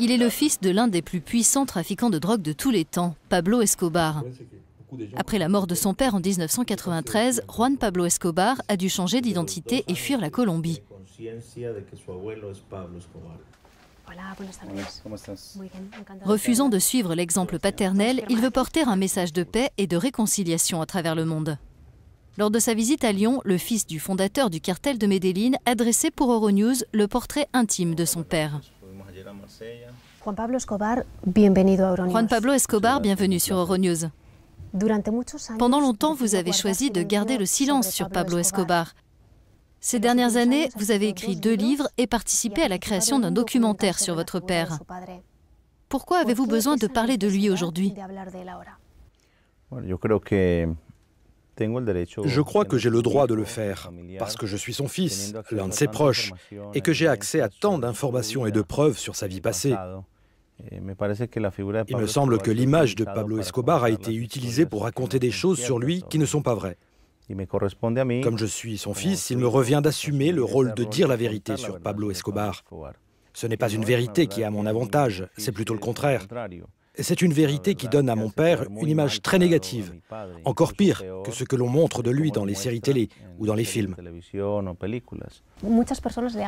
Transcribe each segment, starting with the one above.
Il est le fils de l'un des plus puissants trafiquants de drogue de tous les temps, Pablo Escobar. Après la mort de son père en 1993, Juan Pablo Escobar a dû changer d'identité et fuir la Colombie. Refusant de suivre l'exemple paternel, il veut porter un message de paix et de réconciliation à travers le monde. Lors de sa visite à Lyon, le fils du fondateur du cartel de Medellín a dressé pour Euronews le portrait intime de son père. Juan Pablo Escobar, bienvenido a Euronews. Juan Pablo Escobar, bienvenue sur Euronews. Pendant longtemps, vous avez choisi de garder le silence sur Pablo Escobar. Ces dernières années, vous avez écrit 2 livres et participé à la création d'un documentaire sur votre père. Pourquoi avez-vous besoin de parler de lui aujourd'hui? Je crois que j'ai le droit de le faire, parce que je suis son fils, l'un de ses proches, et que j'ai accès à tant d'informations et de preuves sur sa vie passée. Il me semble que l'image de Pablo Escobar a été utilisée pour raconter des choses sur lui qui ne sont pas vraies. Comme je suis son fils, il me revient d'assumer le rôle de dire la vérité sur Pablo Escobar. Ce n'est pas une vérité qui est à mon avantage, c'est plutôt le contraire. C'est une vérité qui donne à mon père une image très négative, encore pire que ce que l'on montre de lui dans les séries télé ou dans les films.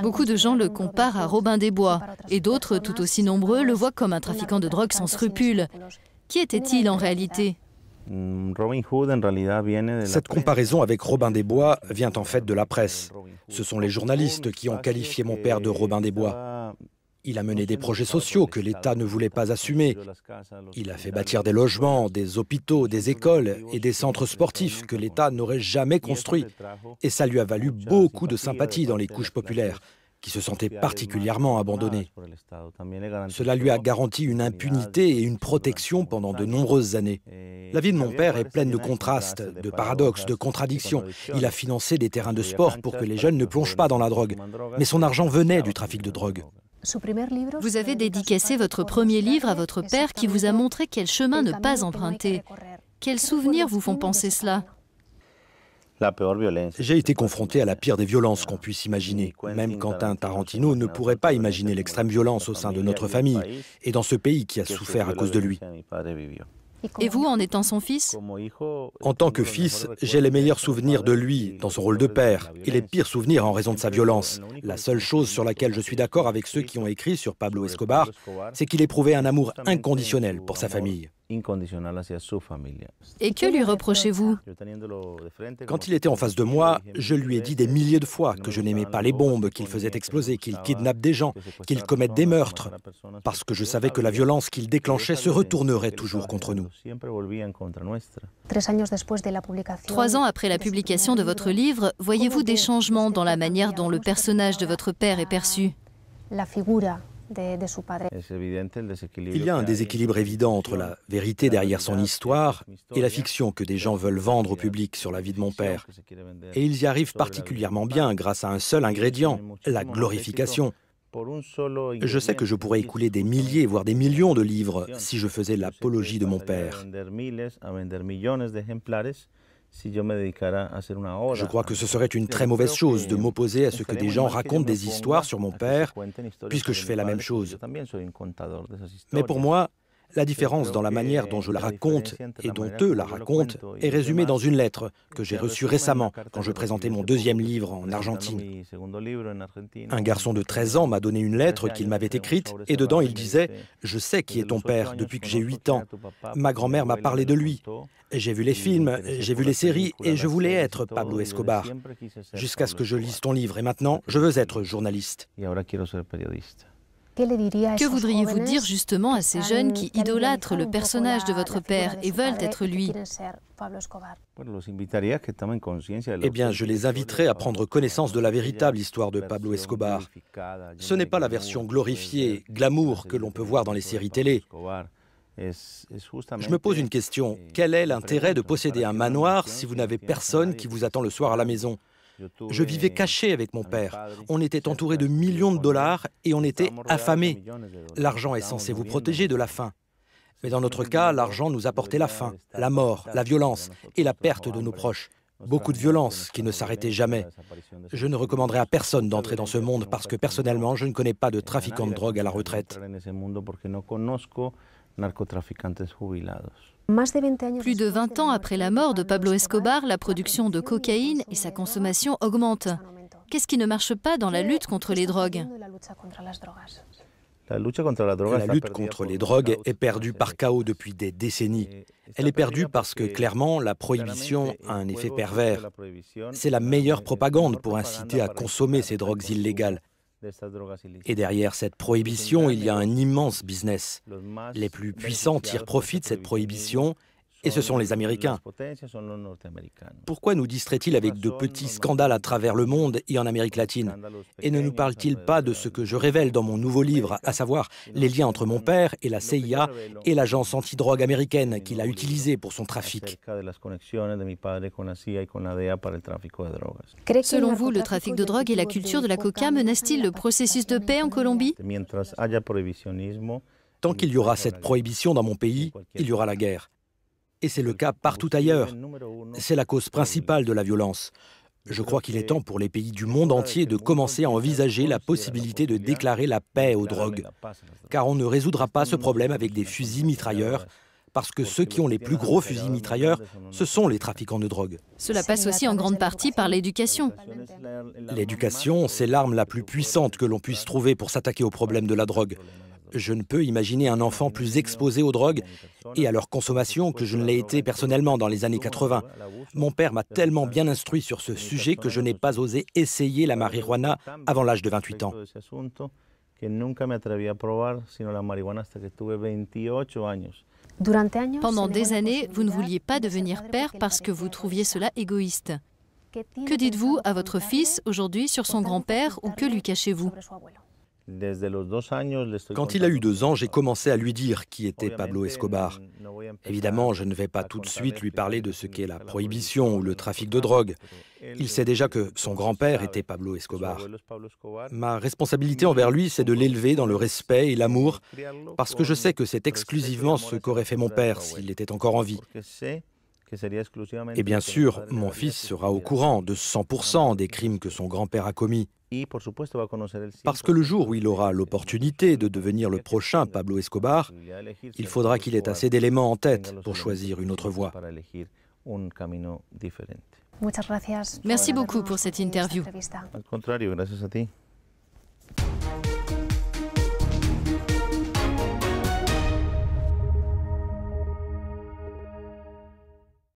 Beaucoup de gens le comparent à Robin des Bois, et d'autres, tout aussi nombreux, le voient comme un trafiquant de drogue sans scrupules. Qui était-il en réalité? Cette comparaison avec Robin des Bois vient en fait de la presse. Ce sont les journalistes qui ont qualifié mon père de Robin des Bois. Il a mené des projets sociaux que l'État ne voulait pas assumer. Il a fait bâtir des logements, des hôpitaux, des écoles et des centres sportifs que l'État n'aurait jamais construits. Et ça lui a valu beaucoup de sympathie dans les couches populaires, qui se sentaient particulièrement abandonnées. Cela lui a garanti une impunité et une protection pendant de nombreuses années. La vie de mon père est pleine de contrastes, de paradoxes, de contradictions. Il a financé des terrains de sport pour que les jeunes ne plongent pas dans la drogue. Mais son argent venait du trafic de drogue. Vous avez dédicacé votre premier livre à votre père qui vous a montré quel chemin ne pas emprunter. Quels souvenirs vous font penser cela? J'ai été confronté à la pire des violences qu'on puisse imaginer. Même Quentin Tarantino ne pourrait pas imaginer l'extrême violence au sein de notre famille et dans ce pays qui a souffert à cause de lui. Et vous, en étant son fils? En tant que fils, j'ai les meilleurs souvenirs de lui dans son rôle de père et les pires souvenirs en raison de sa violence. La seule chose sur laquelle je suis d'accord avec ceux qui ont écrit sur Pablo Escobar, c'est qu'il éprouvait un amour inconditionnel pour sa famille. Et que lui reprochez-vous? Quand il était en face de moi, je lui ai dit des milliers de fois que je n'aimais pas les bombes qu'il faisait exploser, qu'il kidnappe des gens, qu'il commette des meurtres, parce que je savais que la violence qu'il déclenchait se retournerait toujours contre nous. 3 ans après la publication de votre livre, voyez-vous des changements dans la manière dont le personnage de votre père est perçu? Il y a un déséquilibre évident entre la vérité derrière son histoire et la fiction que des gens veulent vendre au public sur la vie de mon père. Et ils y arrivent particulièrement bien grâce à un seul ingrédient, la glorification. Je sais que je pourrais écouler des milliers, voire des millions de livres si je faisais l'apologie de mon père. Je crois que ce serait une très mauvaise chose de m'opposer à ce que des gens racontent des histoires sur mon père, puisque je fais la même chose. Mais pour moi, la différence dans la manière dont je la raconte et dont eux la racontent est résumée dans une lettre que j'ai reçue récemment quand je présentais mon 2e livre en Argentine. Un garçon de 13 ans m'a donné une lettre qu'il m'avait écrite et dedans il disait « Je sais qui est ton père depuis que j'ai 8 ans. Ma grand-mère m'a parlé de lui. J'ai vu les films, j'ai vu les séries et je voulais être Pablo Escobar. Jusqu'à ce que je lise ton livre et maintenant je veux être journaliste. » Que voudriez-vous dire justement à ces jeunes qui idolâtrent le personnage de votre père et veulent être lui? Eh bien, je les inviterai à prendre connaissance de la véritable histoire de Pablo Escobar. Ce n'est pas la version glorifiée, glamour que l'on peut voir dans les séries télé. Je me pose une question. Quel est l'intérêt de posséder un manoir si vous n'avez personne qui vous attend le soir à la maison? Je vivais caché avec mon père. On était entouré de millions de dollars et on était affamés. L'argent est censé vous protéger de la faim. Mais dans notre cas, l'argent nous apportait la faim, la mort, la violence et la perte de nos proches. beaucoup de violence qui ne s'arrêtait jamais. Je ne recommanderais à personne d'entrer dans ce monde parce que personnellement, je ne connais pas de trafiquants de drogue à la retraite. Plus de 20 ans après la mort de Pablo Escobar, la production de cocaïne et sa consommation augmentent. Qu'est-ce qui ne marche pas dans la lutte contre les drogues ? La lutte contre les drogues est perdue par chaos depuis des décennies. Elle est perdue parce que, clairement, la prohibition a un effet pervers. C'est la meilleure propagande pour inciter à consommer ces drogues illégales. Et derrière cette prohibition, il y a un immense business. Les plus puissants tirent profit de cette prohibition, et ce sont les Américains. Pourquoi nous distraient-ils avec de petits scandales à travers le monde et en Amérique latine? Et ne nous parlent-ils pas de ce que je révèle dans mon nouveau livre, à savoir les liens entre mon père et la CIA et l'agence antidrogue américaine qu'il a utilisée pour son trafic? Selon vous, le trafic de drogue et la culture de la coca menacent-ils le processus de paix en Colombie? Tant qu'il y aura cette prohibition dans mon pays, il y aura la guerre. Et c'est le cas partout ailleurs. C'est la cause principale de la violence. Je crois qu'il est temps pour les pays du monde entier de commencer à envisager la possibilité de déclarer la paix aux drogues. Car on ne résoudra pas ce problème avec des fusils mitrailleurs, parce que ceux qui ont les plus gros fusils mitrailleurs, ce sont les trafiquants de drogue. Cela passe aussi en grande partie par l'éducation. L'éducation, c'est l'arme la plus puissante que l'on puisse trouver pour s'attaquer au problème de la drogue. Je ne peux imaginer un enfant plus exposé aux drogues et à leur consommation que je ne l'ai été personnellement dans les années 80. Mon père m'a tellement bien instruit sur ce sujet que je n'ai pas osé essayer la marijuana avant l'âge de 28 ans. Pendant des années, vous ne vouliez pas devenir père parce que vous trouviez cela égoïste. Que dites-vous à votre fils aujourd'hui sur son grand-père ou que lui cachez-vous ? Quand il a eu 2 ans, j'ai commencé à lui dire qui était Pablo Escobar. Évidemment, je ne vais pas tout de suite lui parler de ce qu'est la prohibition ou le trafic de drogue. Il sait déjà que son grand-père était Pablo Escobar. Ma responsabilité envers lui, c'est de l'élever dans le respect et l'amour, parce que je sais que c'est exclusivement ce qu'aurait fait mon père s'il était encore en vie. Et bien sûr, mon fils sera au courant de 100% des crimes que son grand-père a commis. Parce que le jour où il aura l'opportunité de devenir le prochain Pablo Escobar, il faudra qu'il ait assez d'éléments en tête pour choisir une autre voie. Merci beaucoup pour cette interview. Al contrario, gracias a ti.